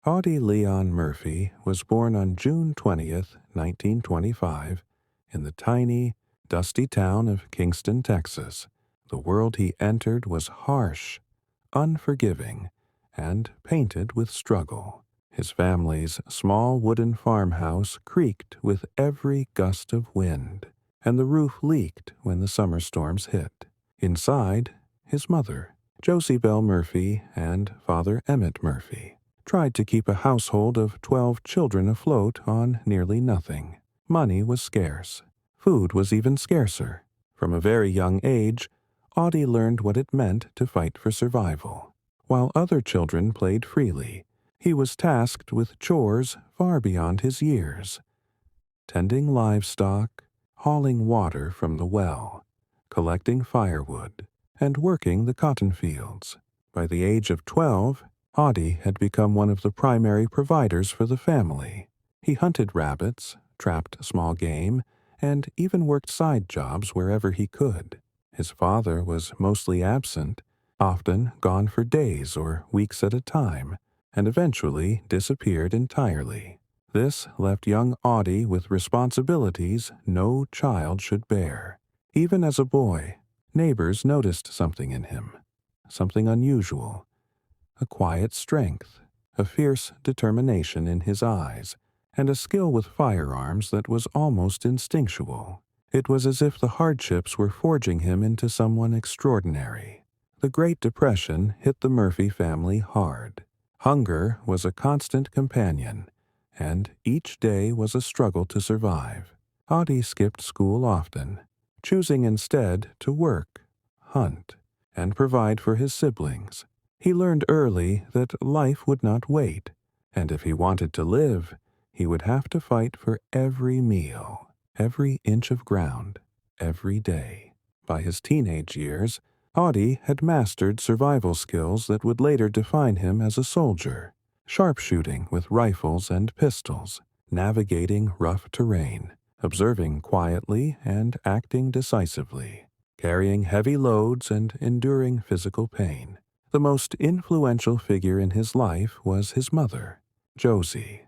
Audie Leon Murphy was born on June 20th, 1925, in the tiny, dusty town of Kingston, Texas. The world he entered was harsh, unforgiving, and painted with struggle. His family's small wooden farmhouse creaked with every gust of wind, and the roof leaked when the summer storms hit. Inside, his mother, Josie Bell Murphy, and father Emmett Murphy tried to keep a household of 12 children afloat on nearly nothing. Money was scarce. Food was even scarcer. From a very young age, Audie learned what it meant to fight for survival. While other children played freely, he was tasked with chores far beyond his years: tending livestock, hauling water from the well, collecting firewood, and working the cotton fields. By the age of 12, Audie had become one of the primary providers for the family. He hunted rabbits, trapped small game, and even worked side jobs wherever he could. His father was mostly absent, often gone for days or weeks at a time, and eventually disappeared entirely. This left young Audie with responsibilities no child should bear. Even as a boy, neighbors noticed something in him, something unusual: a quiet strength, a fierce determination in his eyes, and a skill with firearms that was almost instinctual. It was as if the hardships were forging him into someone extraordinary. The Great Depression hit the Murphy family hard. Hunger was a constant companion, and each day was a struggle to survive. Audie skipped school often, choosing instead to work, hunt, and provide for his siblings. He learned early that life would not wait, and if he wanted to live, he would have to fight for every meal, every inch of ground, every day. By his teenage years, Audie had mastered survival skills that would later define him as a soldier: sharpshooting with rifles and pistols, navigating rough terrain, observing quietly and acting decisively, carrying heavy loads and enduring physical pain. The most influential figure in his life was his mother, Josie.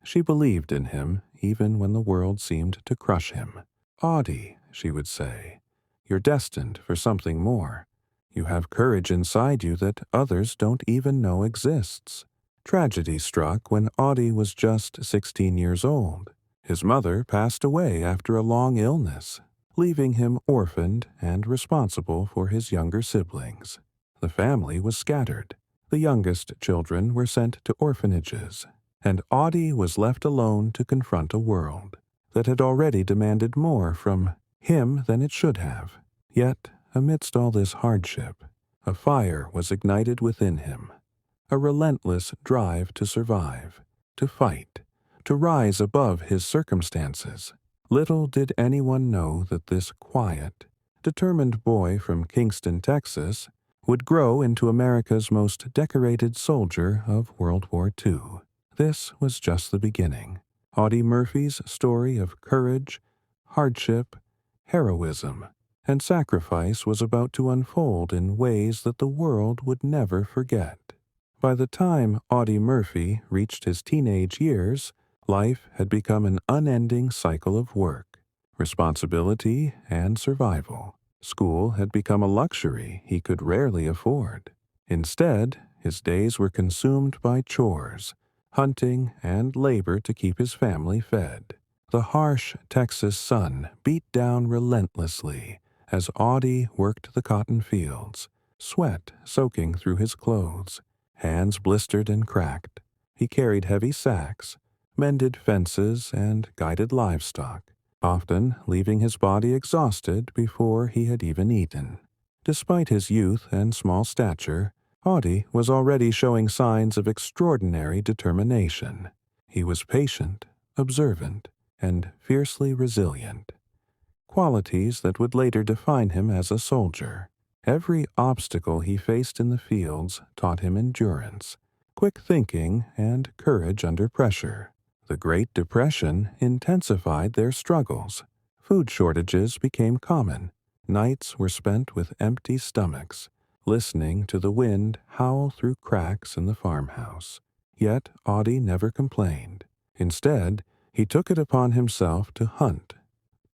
She believed in him even when the world seemed to crush him. "Audie," she would say, "you're destined for something more. You have courage inside you that others don't even know exists." Tragedy struck when Audie was just 16 years old. His mother passed away after a long illness, leaving him orphaned and responsible for his younger siblings. The family was scattered. The youngest children were sent to orphanages, and Audie was left alone to confront a world that had already demanded more from him than it should have. Yet, amidst all this hardship, a fire was ignited within him, a relentless drive to survive, to fight, to rise above his circumstances. Little did anyone know that this quiet, determined boy from Kingston, Texas, would grow into America's most decorated soldier of World War II. This was just the beginning. Audie Murphy's story of courage, hardship, heroism, and sacrifice was about to unfold in ways that the world would never forget. By the time Audie Murphy reached his teenage years, life had become an unending cycle of work, responsibility, and survival. School had become a luxury he could rarely afford. Instead, his days were consumed by chores, hunting, and labor to keep his family fed. The harsh Texas sun beat down relentlessly as Audie worked the cotton fields, sweat soaking through his clothes, hands blistered and cracked. He carried heavy sacks, mended fences, and guided livestock, often leaving his body exhausted before he had even eaten. Despite his youth and small stature, Audie was already showing signs of extraordinary determination. He was patient, observant, and fiercely resilient, qualities that would later define him as a soldier. Every obstacle he faced in the fields taught him endurance, quick thinking, and courage under pressure. The Great Depression intensified their struggles. Food shortages became common. Nights were spent with empty stomachs, listening to the wind howl through cracks in the farmhouse. Yet Audie never complained. Instead, he took it upon himself to hunt,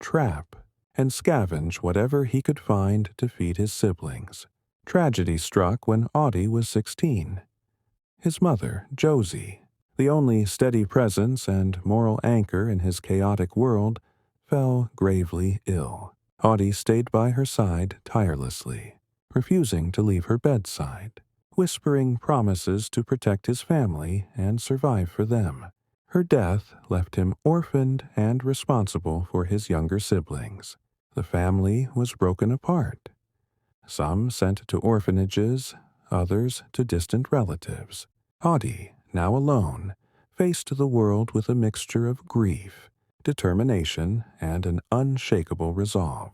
trap, and scavenge whatever he could find to feed his siblings. Tragedy struck when Audie was 16. His mother, Josie, the only steady presence and moral anchor in his chaotic world, fell gravely ill. Audie stayed by her side tirelessly, refusing to leave her bedside, whispering promises to protect his family and survive for them. Her death left him orphaned and responsible for his younger siblings. The family was broken apart. Some sent to orphanages, others to distant relatives. Audie, now alone, faced the world with a mixture of grief, determination, and an unshakable resolve.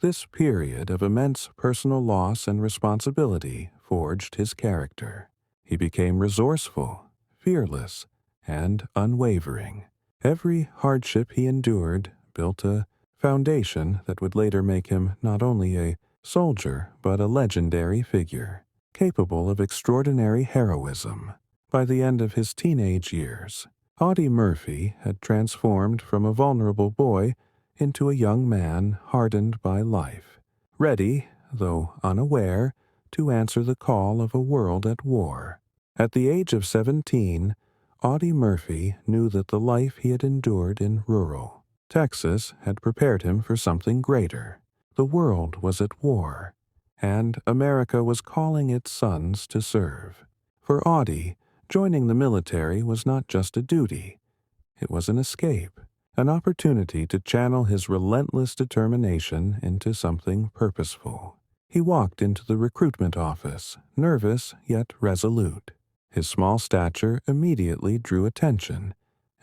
This period of immense personal loss and responsibility forged his character. He became resourceful, fearless, and unwavering. Every hardship he endured built a foundation that would later make him not only a soldier but a legendary figure, capable of extraordinary heroism. By the end of his teenage years, Audie Murphy had transformed from a vulnerable boy into a young man hardened by life, ready, though unaware, to answer the call of a world at war. At the age of 17, Audie Murphy knew that the life he had endured in rural Texas had prepared him for something greater. The world was at war, and America was calling its sons to serve. For Audie, joining the military was not just a duty, it was an escape, an opportunity to channel his relentless determination into something purposeful. He walked into the recruitment office, nervous yet resolute. His small stature immediately drew attention,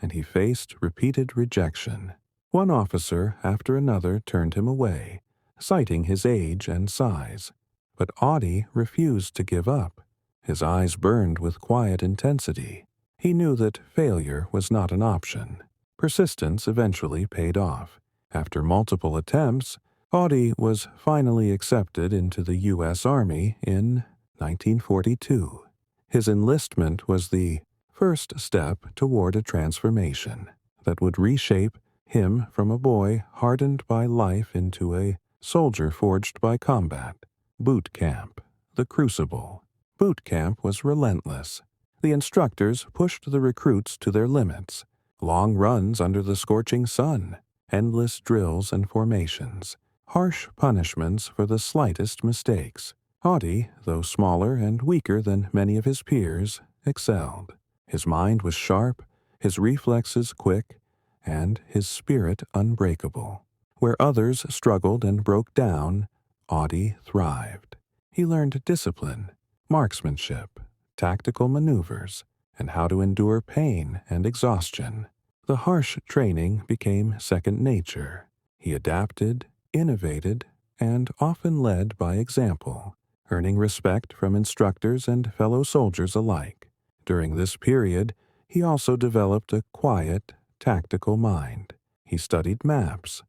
and he faced repeated rejection. One officer after another turned him away, citing his age and size. But Audie refused to give up. His eyes burned with quiet intensity. He knew that failure was not an option. Persistence eventually paid off. After multiple attempts, Audie was finally accepted into the U.S. Army in 1942. His enlistment was the first step toward a transformation that would reshape him from a boy hardened by life into a soldier forged by combat. Boot camp, the crucible. Boot camp was relentless. The instructors pushed the recruits to their limits. Long runs under the scorching sun, endless drills and formations, harsh punishments for the slightest mistakes. Audie, though smaller and weaker than many of his peers, excelled. His mind was sharp, his reflexes quick, and his spirit unbreakable. Where others struggled and broke down, Audie thrived. He learned discipline, marksmanship, tactical maneuvers, and how to endure pain and exhaustion. The harsh training became second nature. He adapted, innovated, and often led by example, earning respect from instructors and fellow soldiers alike. During this period, he also developed a quiet, tactical mind. He studied maps,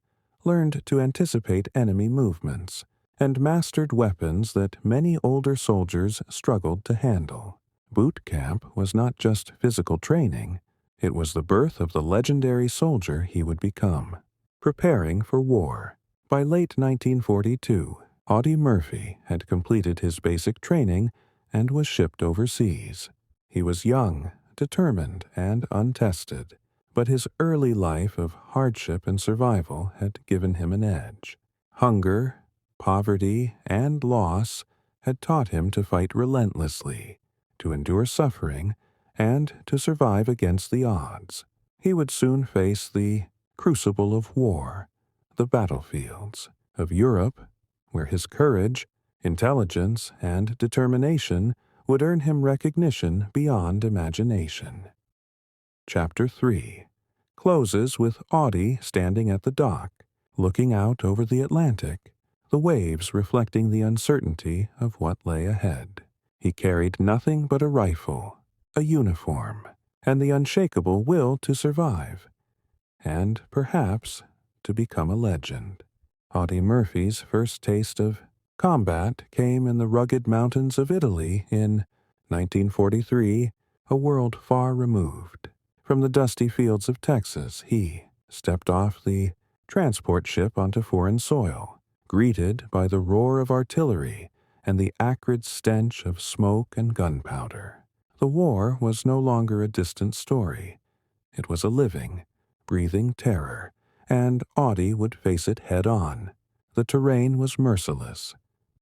learned to anticipate enemy movements, and mastered weapons that many older soldiers struggled to handle. Boot camp was not just physical training, it was the birth of the legendary soldier he would become. Preparing for war. By late 1942, Audie Murphy had completed his basic training and was shipped overseas. He was young, determined, and untested, but his early life of hardship and survival had given him an edge. Hunger, poverty, and loss had taught him to fight relentlessly, to endure suffering, and to survive against the odds. He would soon face the crucible of war, the battlefields of Europe, where his courage, intelligence, and determination would earn him recognition beyond imagination. Chapter 3 closes with Audie standing at the dock, looking out over the Atlantic, the waves reflecting the uncertainty of what lay ahead. He carried nothing but a rifle, a uniform, and the unshakable will to survive, and perhaps to become a legend. Audie Murphy's first taste of combat came in the rugged mountains of Italy in 1943. a world far removed. From the dusty fields of Texas, he stepped off the transport ship onto foreign soil, greeted by the roar of artillery and the acrid stench of smoke and gunpowder. The war was no longer a distant story. It was a living, breathing terror, and Audie would face it head-on. The terrain was merciless.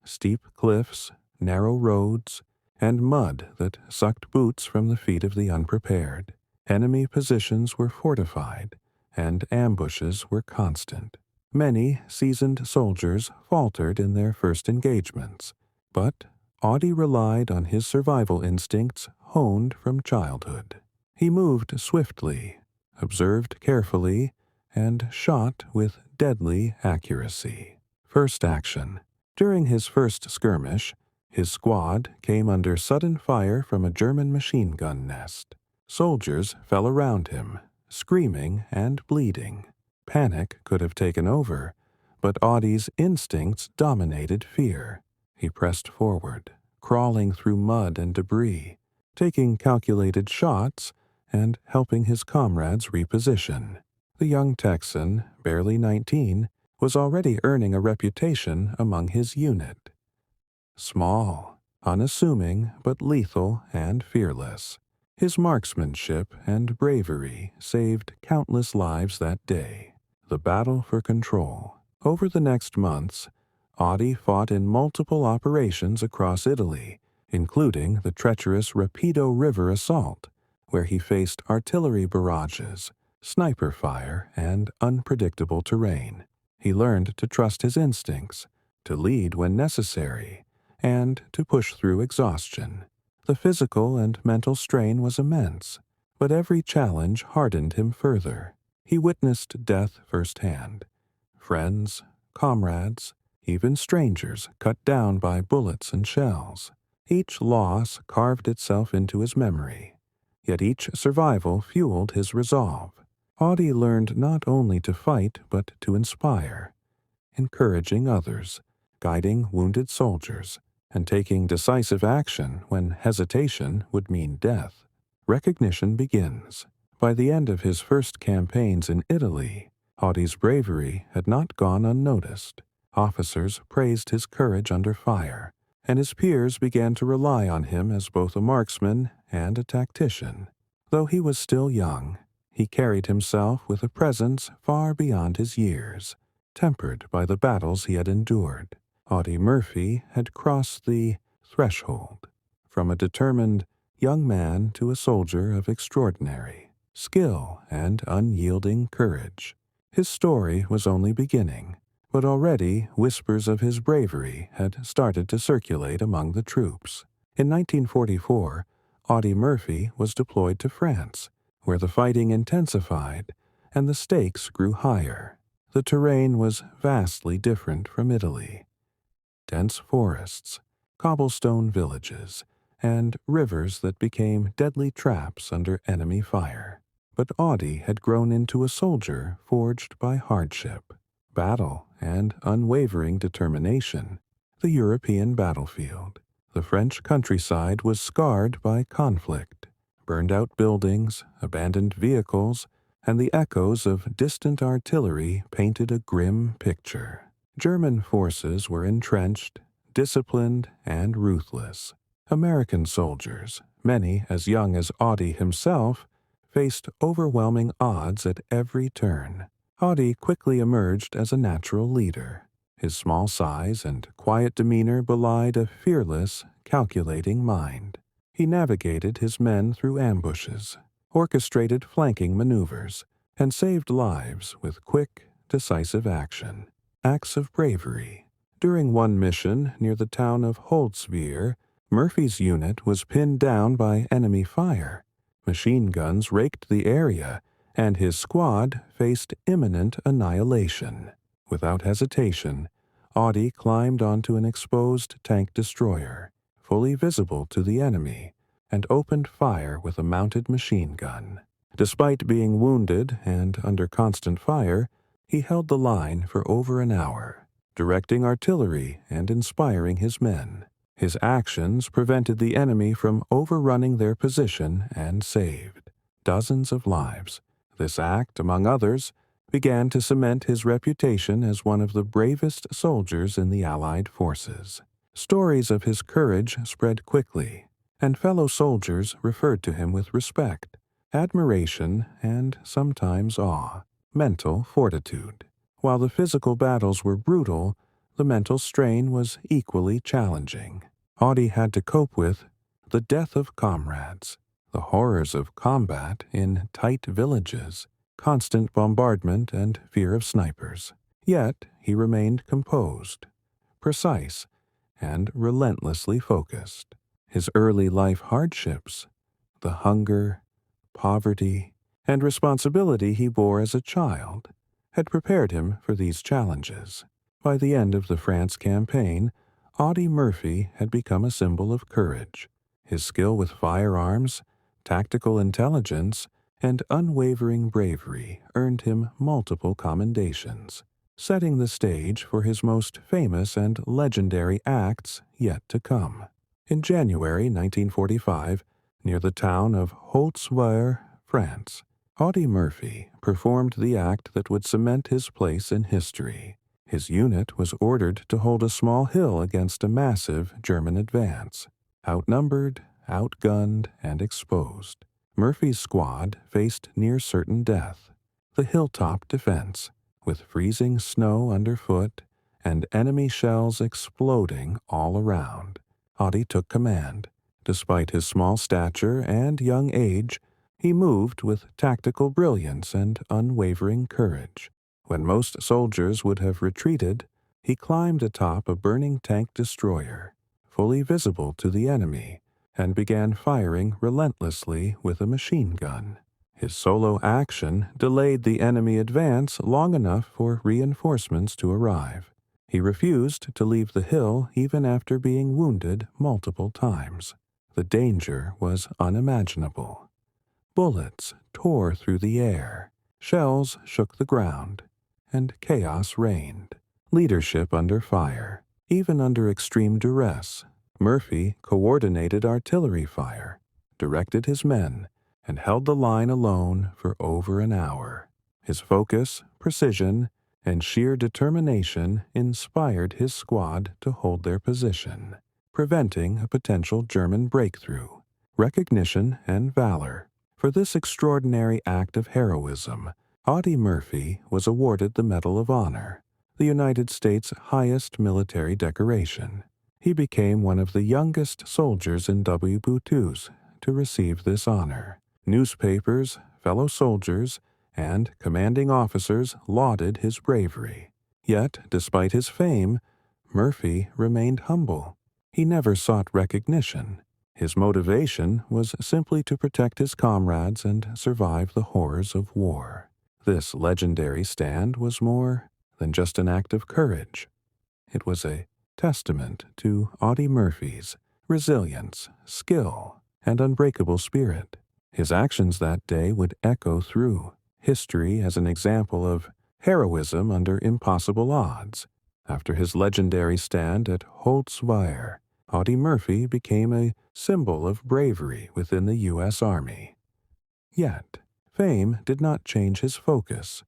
Steep cliffs, narrow roads, and mud that sucked boots from the feet of the unprepared. Enemy positions were fortified, and ambushes were constant. Many seasoned soldiers faltered in their first engagements, but Audie relied on his survival instincts honed from childhood. He moved swiftly, observed carefully, and shot with deadly accuracy. First action. During his first skirmish, his squad came under sudden fire from a German machine gun nest. Soldiers fell around him, screaming and bleeding. Panic could have taken over, but Audie's instincts dominated fear. He pressed forward, crawling through mud and debris, taking calculated shots and helping his comrades reposition. The young Texan, barely 19, was already earning a reputation among his unit. Small, unassuming, but lethal and fearless. His marksmanship and bravery saved countless lives that day. The battle for control. Over the next months, Audie fought in multiple operations across Italy, including the treacherous Rapido River assault, where he faced artillery barrages, sniper fire, and unpredictable terrain. He learned to trust his instincts, to lead when necessary, and to push through exhaustion. The physical and mental strain was immense, but every challenge hardened him further. He witnessed death firsthand. Friends, comrades, even strangers cut down by bullets and shells. Each loss carved itself into his memory, yet each survival fueled his resolve. Audie learned not only to fight but to inspire, encouraging others, guiding wounded soldiers, and taking decisive action when hesitation would mean death. Recognition begins. By the end of his first campaigns in Italy, Audie's bravery had not gone unnoticed. Officers praised his courage under fire, and his peers began to rely on him as both a marksman and a tactician. Though he was still young, he carried himself with a presence far beyond his years, tempered by the battles he had endured. Audie Murphy had crossed the threshold, from a determined young man to a soldier of extraordinary skill and unyielding courage. His story was only beginning, but already whispers of his bravery had started to circulate among the troops. In 1944, Audie Murphy was deployed to France, where the fighting intensified and the stakes grew higher. The terrain was vastly different from Italy. Dense forests, cobblestone villages, and rivers that became deadly traps under enemy fire. But Audie had grown into a soldier forged by hardship, battle, and unwavering determination. The European battlefield. The French countryside was scarred by conflict. Burned-out buildings, abandoned vehicles, and the echoes of distant artillery painted a grim picture. German forces were entrenched, disciplined, and ruthless. American soldiers, many as young as Audie himself, faced overwhelming odds at every turn. Audie quickly emerged as a natural leader. His small size and quiet demeanor belied a fearless, calculating mind. He navigated his men through ambushes, orchestrated flanking maneuvers, and saved lives with quick, decisive action. Acts of bravery. During one mission near the town of Holzwihr, Murphy's unit was pinned down by enemy fire. Machine guns raked the area, and his squad faced imminent annihilation. Without hesitation, Audie climbed onto an exposed tank destroyer, fully visible to the enemy, and opened fire with a mounted machine gun. Despite being wounded and under constant fire, he held the line for over an hour, directing artillery and inspiring his men. His actions prevented the enemy from overrunning their position and saved dozens of lives. This act, among others, began to cement his reputation as one of the bravest soldiers in the Allied forces. Stories of his courage spread quickly, and fellow soldiers referred to him with respect, admiration, and sometimes awe. Mental fortitude. While the physical battles were brutal, the mental strain was equally challenging. Audie had to cope with the death of comrades, the horrors of combat in tight villages, constant bombardment, and fear of snipers. Yet he remained composed, precise, and relentlessly focused. His early life hardships, the hunger, poverty, and responsibility he bore as a child, had prepared him for these challenges. By the end of the France campaign, Audie Murphy had become a symbol of courage. His skill with firearms, tactical intelligence, and unwavering bravery earned him multiple commendations, setting the stage for his most famous and legendary acts yet to come. In January 1945, near the town of Holtzweiler, France, Audie Murphy performed the act that would cement his place in history. His unit was ordered to hold a small hill against a massive German advance. Outnumbered, outgunned, and exposed, Murphy's squad faced near certain death. The hilltop defense, with freezing snow underfoot and enemy shells exploding all around. Audie took command. Despite his small stature and young age, he moved with tactical brilliance and unwavering courage. When most soldiers would have retreated, he climbed atop a burning tank destroyer, fully visible to the enemy, and began firing relentlessly with a machine gun. His solo action delayed the enemy advance long enough for reinforcements to arrive. He refused to leave the hill even after being wounded multiple times. The danger was unimaginable. Bullets tore through the air, shells shook the ground, and chaos reigned. Leadership under fire. Even under extreme duress, Murphy coordinated artillery fire, directed his men, and held the line alone for over an hour. His focus, precision, and sheer determination inspired his squad to hold their position, preventing a potential German breakthrough. Recognition and valor. For this extraordinary act of heroism, Audie Murphy was awarded the Medal of Honor, the United States' highest military decoration. He became one of the youngest soldiers in WWII to receive this honor. Newspapers, fellow soldiers, and commanding officers lauded his bravery. Yet, despite his fame, Murphy remained humble. He never sought recognition. His motivation was simply to protect his comrades and survive the horrors of war. This legendary stand was more than just an act of courage. It was a testament to Audie Murphy's resilience, skill, and unbreakable spirit. His actions that day would echo through history as an example of heroism under impossible odds. After his legendary stand at Holtzweiler, Audie Murphy became a symbol of bravery within the U.S. Army. Yet, fame did not change his focus.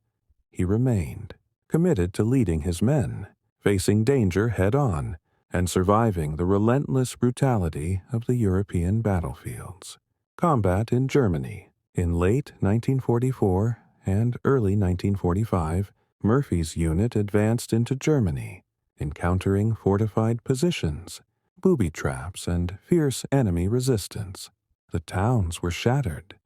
He remained committed to leading his men, facing danger head-on, and surviving the relentless brutality of the European battlefields. Combat in Germany. In late 1944 and early 1945, Murphy's unit advanced into Germany, encountering fortified positions, booby traps, and fierce enemy resistance. The towns were shattered,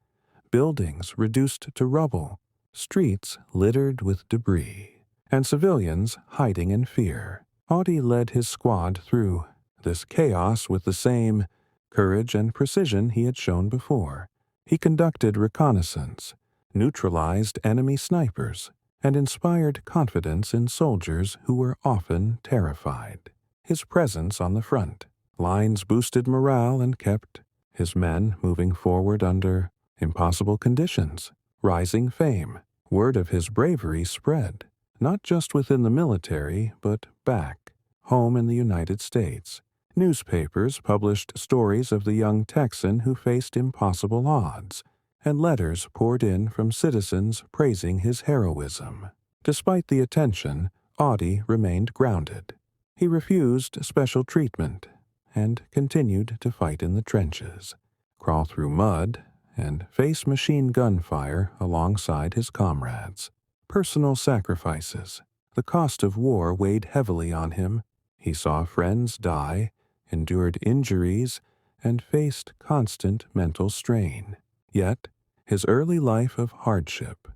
buildings reduced to rubble, streets littered with debris, and civilians hiding in fear. Audie led his squad through this chaos with the same courage and precision he had shown before. He conducted reconnaissance, neutralized enemy snipers, and inspired confidence in soldiers who were often terrified. His presence on the front lines boosted morale and kept his men moving forward under impossible conditions. Rising fame. Word of his bravery spread, not just within the military, but back home in the United States. Newspapers published stories of the young Texan who faced impossible odds, and letters poured in from citizens praising his heroism. Despite the attention, Audie remained grounded. He refused special treatment and continued to fight in the trenches, crawl through mud, and face machine gun fire alongside his comrades. Personal sacrifices. The cost of war weighed heavily on him. He saw friends die, endured injuries, and faced constant mental strain. Yet, his early life of hardship,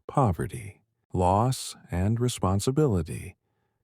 poverty, loss, and responsibility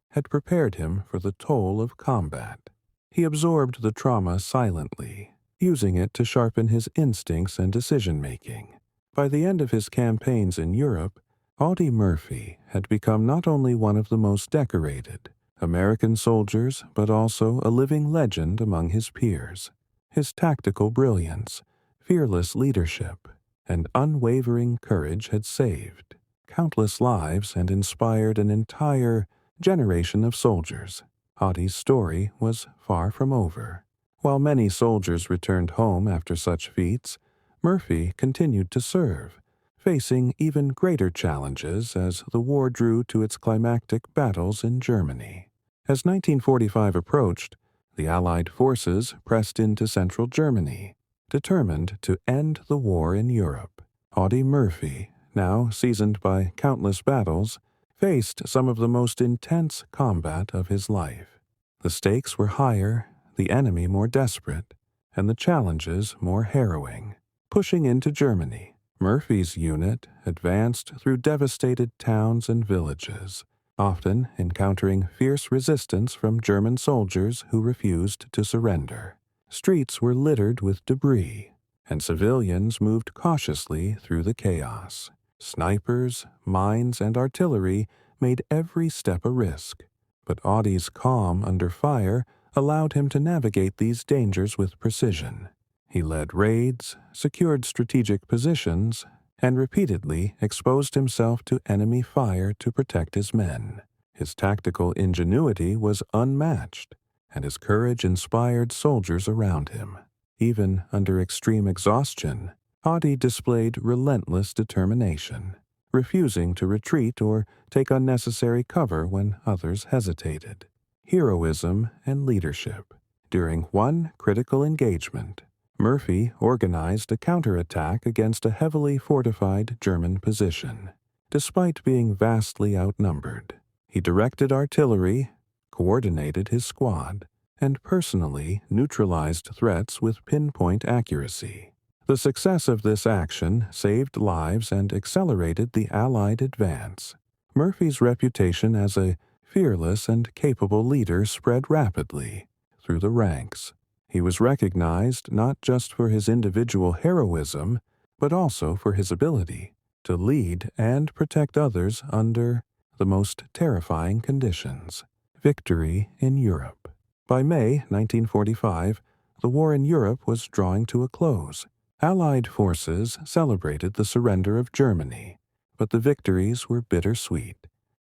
had prepared him for the toll of combat. He absorbed the trauma silently, using it to sharpen his instincts and decision-making. By the end of his campaigns in Europe, Audie Murphy had become not only one of the most decorated American soldiers, but also a living legend among his peers. His tactical brilliance, fearless leadership, and unwavering courage had saved countless lives and inspired an entire generation of soldiers. Audie's story was far from over. While many soldiers returned home after such feats, Murphy continued to serve, facing even greater challenges as the war drew to its climactic battles in Germany. As 1945 approached, the Allied forces pressed into central Germany, determined to end the war in Europe. Audie Murphy, now seasoned by countless battles, faced some of the most intense combat of his life. The stakes were higher, the enemy more desperate, and the challenges more harrowing. Pushing into Germany, Murphy's unit advanced through devastated towns and villages, often encountering fierce resistance from German soldiers who refused to surrender. Streets were littered with debris, and civilians moved cautiously through the chaos. Snipers, mines, and artillery made every step a risk, but Audie's calm under fire allowed him to navigate these dangers with precision. He led raids, secured strategic positions, and repeatedly exposed himself to enemy fire to protect his men. His tactical ingenuity was unmatched, and his courage inspired soldiers around him. Even under extreme exhaustion, Audie displayed relentless determination, refusing to retreat or take unnecessary cover when others hesitated. Heroism and leadership. During one critical engagement, Murphy organized a counterattack against a heavily fortified German position. Despite being vastly outnumbered, he directed artillery, coordinated his squad, and personally neutralized threats with pinpoint accuracy. The success of this action saved lives and accelerated the Allied advance. Murphy's reputation as a fearless and capable leader spread rapidly through the ranks. He was recognized not just for his individual heroism, but also for his ability to lead and protect others under the most terrifying conditions. Victory in Europe. By May 1945, the war in Europe was drawing to a close. Allied forces celebrated the surrender of Germany, but the victories were bittersweet.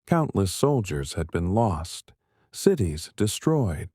Countless soldiers had been lost, cities destroyed,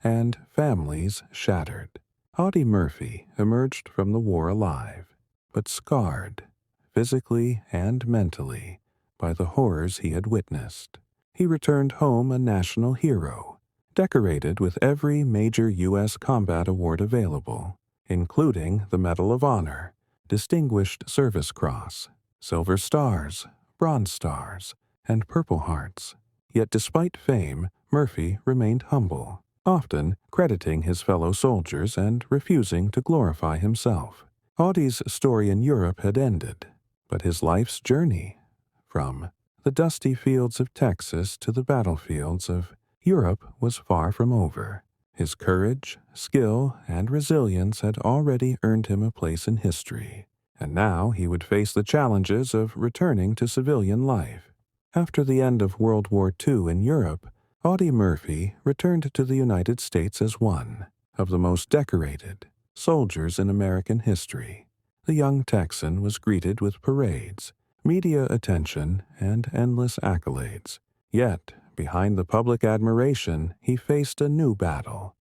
and families shattered. Audie Murphy emerged from the war alive, but scarred, physically and mentally, by the horrors he had witnessed. He returned home a national hero, decorated with every major U.S. combat award available, including the Medal of Honor, Distinguished Service Cross, Silver Stars, Bronze Stars, and Purple Hearts. Yet despite fame, Murphy remained humble, often crediting his fellow soldiers and refusing to glorify himself. Audie's story in Europe had ended, but his life's journey, from the dusty fields of Texas to the battlefields of Europe, was far from over. His courage, skill, and resilience had already earned him a place in history, and now he would face the challenges of returning to civilian life. After the end of World War II in Europe, Audie Murphy returned to the United States as one of the most decorated soldiers in American history. The young Texan was greeted with parades, media attention, and endless accolades. Yet, behind the public admiration, he faced a new battle,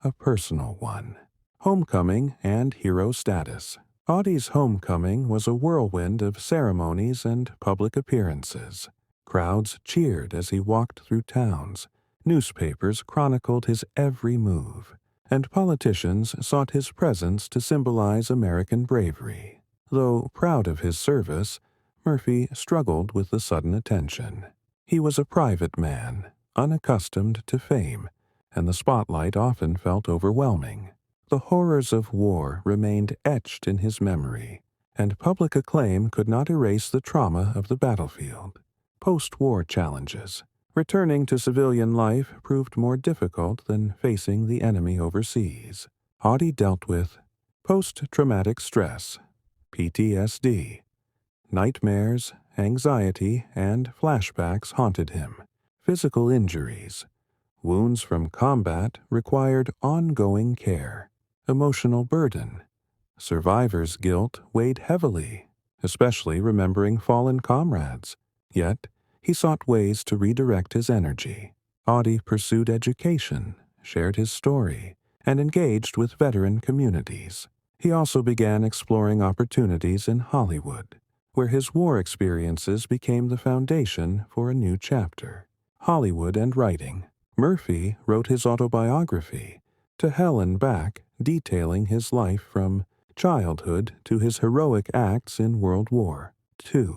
a personal one. Homecoming and hero status. Audie's homecoming was a whirlwind of ceremonies and public appearances. Crowds cheered as he walked through towns. Newspapers chronicled his every move, and politicians sought his presence to symbolize American bravery. Though proud of his service, Murphy struggled with the sudden attention. He was a private man, unaccustomed to fame, and the spotlight often felt overwhelming. The horrors of war remained etched in his memory, and public acclaim could not erase the trauma of the battlefield. Post-war challenges. Returning to civilian life proved more difficult than facing the enemy overseas. Audie dealt with post-traumatic stress, PTSD. Nightmares, anxiety, and flashbacks haunted him. Physical injuries. Wounds from combat required ongoing care. Emotional burden. Survivor's guilt weighed heavily, especially remembering fallen comrades. Yet, he sought ways to redirect his energy. Audie pursued education, shared his story, and engaged with veteran communities. He also began exploring opportunities in Hollywood, where his war experiences became the foundation for a new chapter. Hollywood and writing. Murphy wrote his autobiography, To Hell and Back, detailing his life from childhood to his heroic acts in World War II.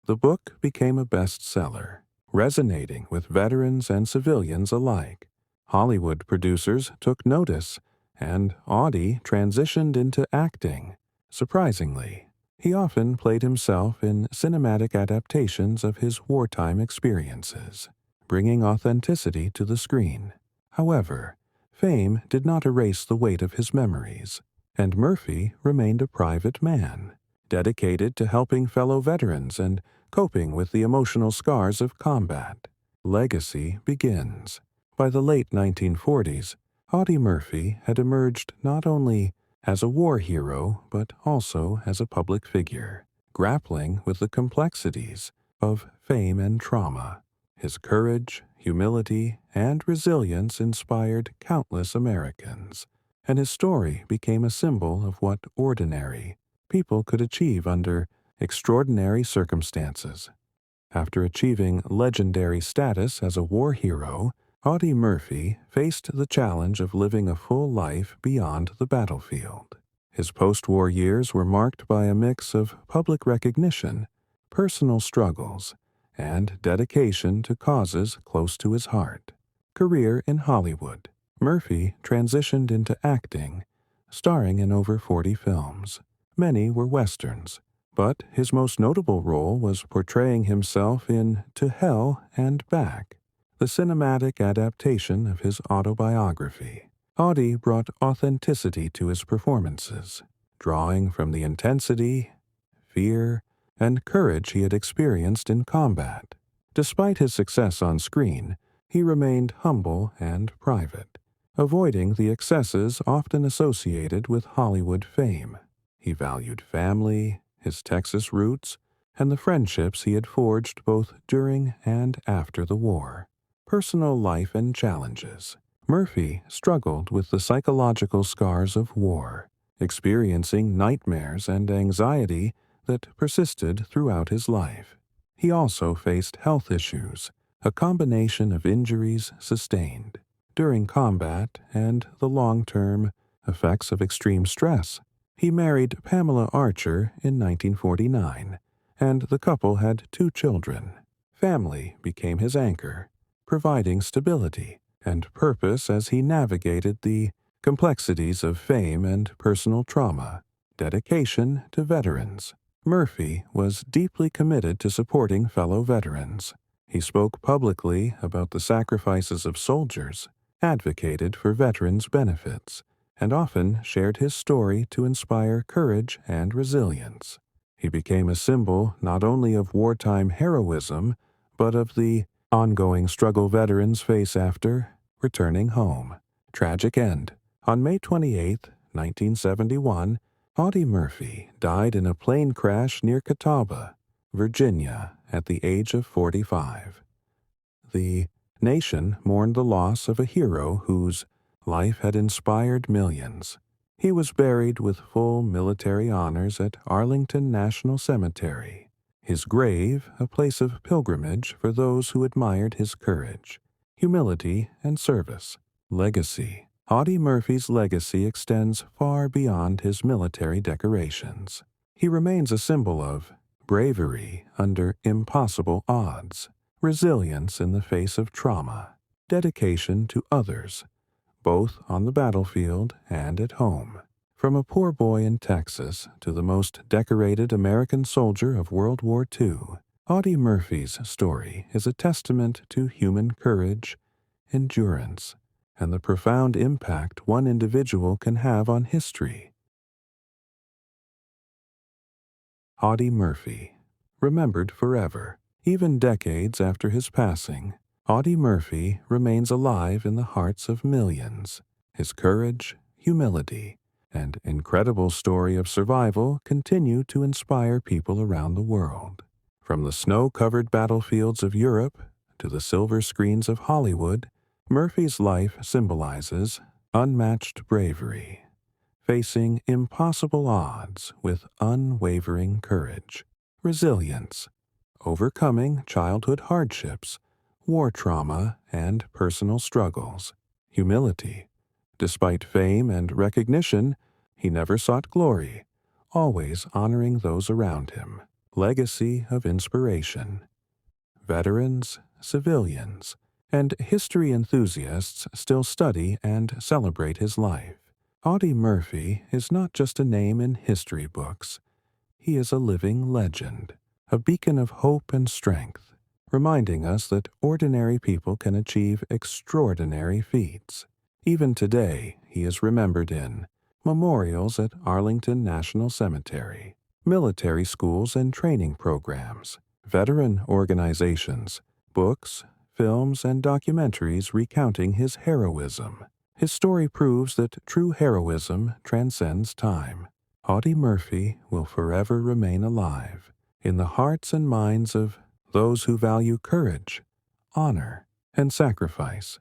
The book became a bestseller, resonating with veterans and civilians alike. Hollywood producers took notice, and Audie transitioned into acting. Surprisingly, he often played himself in cinematic adaptations of his wartime experiences, bringing authenticity to the screen. However, fame did not erase the weight of his memories, and Murphy remained a private man, dedicated to helping fellow veterans and coping with the emotional scars of combat. Legacy begins. By the late 1940s, Audie Murphy had emerged not only as a war hero but also as a public figure, grappling with the complexities of fame and trauma. His courage, humility, and resilience inspired countless Americans, and his story became a symbol of what ordinary people could achieve under extraordinary circumstances. After achieving legendary status as a war hero, Audie Murphy faced the challenge of living a full life beyond the battlefield. His post-war years were marked by a mix of public recognition, personal struggles, and dedication to causes close to his heart. Career in Hollywood. Murphy transitioned into acting, starring in over 40 films. Many were westerns, but his most notable role was portraying himself in To Hell and Back, the cinematic adaptation of his autobiography. Audie brought authenticity to his performances, drawing from the intensity, fear, and courage he had experienced in combat. Despite his success on screen, he remained humble and private, avoiding the excesses often associated with Hollywood fame. He valued family, his Texas roots, and the friendships he had forged both during and after the war. Personal life and challenges. Murphy struggled with the psychological scars of war, experiencing nightmares and anxiety that persisted throughout his life. He also faced health issues, a combination of injuries sustained during combat and the long-term effects of extreme stress. He married Pamela Archer in 1949, and the couple had 2 children. Family became his anchor, providing stability and purpose as he navigated the complexities of fame and personal trauma. Dedication to veterans. Murphy was deeply committed to supporting fellow veterans. He spoke publicly about the sacrifices of soldiers, advocated for veterans' benefits, and often shared his story to inspire courage and resilience. He became a symbol not only of wartime heroism, but of the ongoing struggle veterans face after returning home. Tragic end. On May 28, 1971, Audie Murphy died in a plane crash near Catawba, Virginia, at the age of 45. The nation mourned the loss of a hero whose life had inspired millions. He was buried with full military honors at Arlington National Cemetery, his grave a place of pilgrimage for those who admired his courage, humility, and service. Legacy. Audie Murphy's legacy extends far beyond his military decorations. He remains a symbol of bravery under impossible odds, resilience in the face of trauma, dedication to others, both on the battlefield and at home. From a poor boy in Texas to the most decorated American soldier of World War II, Audie Murphy's story is a testament to human courage, endurance, and the profound impact one individual can have on history. Audie Murphy, remembered forever. Even decades after his passing, Audie Murphy remains alive in the hearts of millions. His courage, humility, and incredible story of survival continue to inspire people around the world. From the snow-covered battlefields of Europe to the silver screens of Hollywood, Murphy's life symbolizes unmatched bravery, facing impossible odds with unwavering courage, resilience, overcoming childhood hardships, war trauma, and personal struggles, humility. Despite fame and recognition, he never sought glory, always honoring those around him. Legacy of inspiration. Veterans, civilians, and history enthusiasts still study and celebrate his life. Audie Murphy is not just a name in history books. He is a living legend, a beacon of hope and strength, reminding us that ordinary people can achieve extraordinary feats. Even today, he is remembered in memorials at Arlington National Cemetery, military schools and training programs, veteran organizations, books, films, and documentaries recounting his heroism. His story proves that true heroism transcends time. Audie Murphy will forever remain alive in the hearts and minds of those who value courage, honor, and sacrifice.